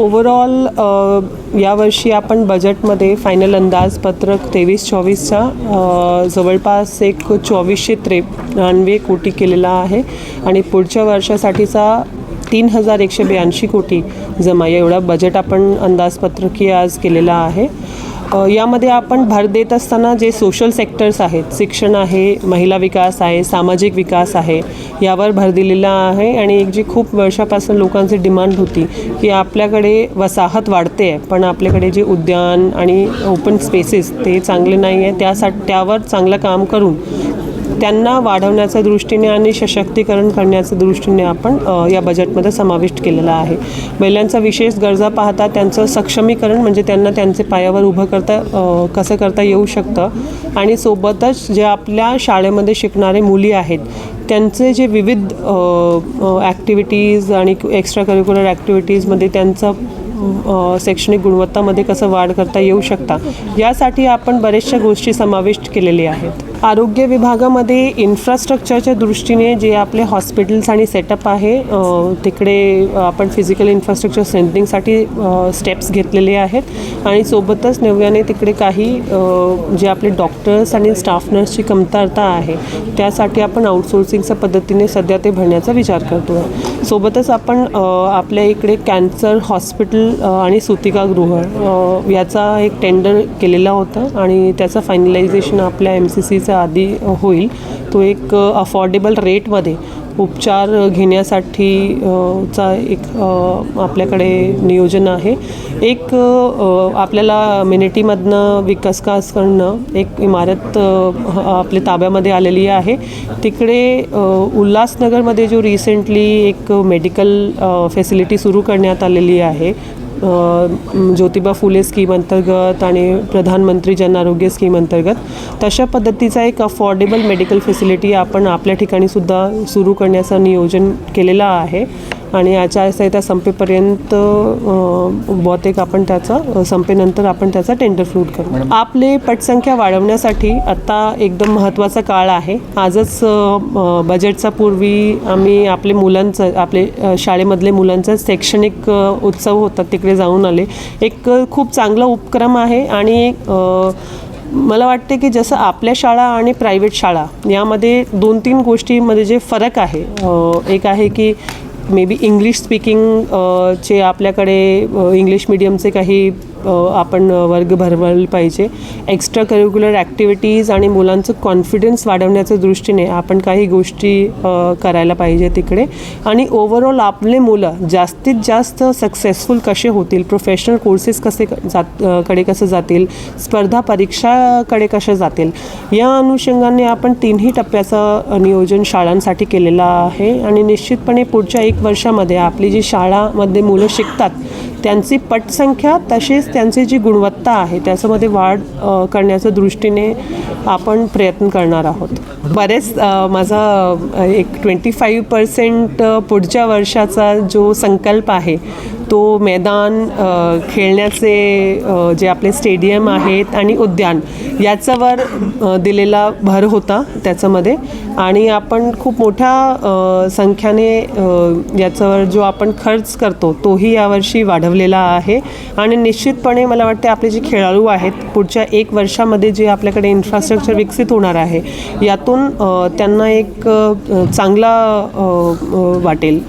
Overall यावर्षी आपण बजेटमध्ये फायनल अंदाजपत्रक 23-24चा जवळपास एक 2493 कोटी केलेला आहे आणि पुढच्या वर्षासाठीचा 3182 कोटी जमा एवढा बजेट आपण अंदाजपत्रकीय आज केलेला आहे. यामध्ये आपण भर देत असताना जे सोशल सेक्टर्स आहेत, शिक्षण आहे, महिला विकास आहे, सामाजिक विकास आहे, यावर भर दिलेला आहे. आणि एक जी खूप वर्षापासून लोकांची डिमांड होती की आपल्याकडे वसाहत वाढते आहे पण आपल्याकडे जे उद्यान आणि ओपन स्पेसेस ते चांगले नाही आहे, त्यावर चांगलं काम करून त्यांना वाढवण्याच्या दृष्टीने आणि सशक्तीकरण करण्याच्या दृष्टीने आपण या बजेटमध्ये समाविष्ट केलेला आहे. महिलांचा विशेष गरजा पाहता त्यांचं सक्षमीकरण म्हणजे त्यांना त्यांचे पायावर उभं कसं करता येऊ शकतं आणि सोबतच जे आपल्या शाळेमध्ये शिकणारे मुली आहेत त्यांचे जे विविध ॲक्टिव्हिटीज आणि एक्स्ट्रा करिक्युलर ॲक्टिव्हिटीजमध्ये त्यांचं शैक्षणिक गुणवत्तामध्ये कसं वाढ करता येऊ शकता यासाठी आपण बऱ्याचशा गोष्टी समाविष्ट केलेल्या आहेत. आरोग्य विभागामध्ये इन्फ्रास्ट्रक्चरच्या दृष्टीने जे आपले हॉस्पिटल्स आणि सेटअप आहे तिकडे आपण फिजिकल इन्फ्रास्ट्रक्चर स्ट्रेंथनिंगसाठी स्टेप्स घेतलेले आहेत आणि सोबतच नव्याने तिकडे काही जे आपले डॉक्टर्स आणि स्टाफ नर्सची कमतरता आहे त्यासाठी आपण आउटसोर्सिंगच्या पद्धतीने सध्या ते भरण्याचा विचार करतो आहे. सोबतच आपण आपल्या इकडे कॅन्सर हॉस्पिटल आणि सुतिकागृह याचा एक टेंडर केलेला होता आणि त्याचं फायनलायझेशन आपल्या MCCचा आधी होईल. तो एक अफोर्डेबल रेटमध्ये उपचार घेण्यासाठी चा एक आपल्याकडे नियोजन आहे. एक आपल्याला मिनिटीमधनं विकासकडनं एक इमारत आपल्या ताब्यामध्ये आलेली आहे. तिकडे उल्हासनगरमध्ये जो रिसेंटली एक मेडिकल फॅसिलिटी सुरू करण्यात आलेली आहे ज्योतिबा फुले स्कीम अंतर्गत आणि प्रधानमंत्री जन आरोग्य स्कीम अंतर्गत, तशा पद्धतीचा एक अफोर्डेबल मेडिकल फॅसिलिटी आपण आपल्या ठिकाणीसुद्धा सुरू करण्याचं नियोजन केलेलं आहे आणि आचारसंहिता संपेपर्यंत बहुतेक आपण त्याचा संपेनंतर आपण त्याचा टेंडर फ्रूट करू. आपले पटसंख्या वाढवण्यासाठी आता एकदम महत्त्वाचा काळ आहे. आजच बजेटचा पूर्वी आम्ही आपले शाळेमधले मुलांचा शैक्षणिक उत्सव होता तिकडे जाऊन आले. एक खूप चांगला उपक्रम आहे आणि मला वाटते की जसं आपल्या शाळा आणि प्रायव्हेट शाळा यामध्ये 2-3 गोष्टीमध्ये जे फरक आहे, एक आहे की मे बी इंग्लिश स्पीकिंग चे आपल्याकडे इंग्लिश मीडियमचे काही आपण वर्ग भरवले पाहिजे. एक्स्ट्रा करिक्युलर ॲक्टिव्हिटीज आणि मुलांचं कॉन्फिडन्स वाढवण्याच्या दृष्टीने आपण काही गोष्टी करायला पाहिजे तिकडे. आणि ओव्हरऑल आपले मुलं जास्तीत जास्त सक्सेसफुल कसे होतील, प्रोफेशनल कोर्सेस कडे कसं जातील, स्पर्धा परीक्षाकडे कसे जातील, या अनुषंगाने आपण 3ही टप्प्याचं नियोजन शाळांसाठी केलेलं आहे. आणि निश्चितपणे पुढच्या 1 वर्षामध्ये आपली जी शाळामध्ये मुलं शिकतात त्यांची पटसंख्या तसेच त्यांची जी गुणवत्ता आहे त्याच्यामध्ये वाढ करण्याच्या दृष्टीने आपण प्रयत्न करणार आहोत. बरेच माझा एक 25% पुढच्या वर्षाचा जो संकल्प आहे तो मैदान, खेळण्याचे जे आपले स्टेडियम आहेत आणि उद्यान याच्यावर दिलेला भर होता त्याच्यामध्ये. आणि आपण खूप मोठ्या संख्येने याच्यावर जो आपण खर्च करतो तोही यावर्षी वाढवलेला आहे. आणि निश्चितपणे मला वाटते आपले जे खेळाडू आहेत पुढच्या 1 वर्षामध्ये जे आपल्याकडे इन्फ्रास्ट्रक्चर विकसित होणार आहे यातून त्यांना एक चांगला वाटेल.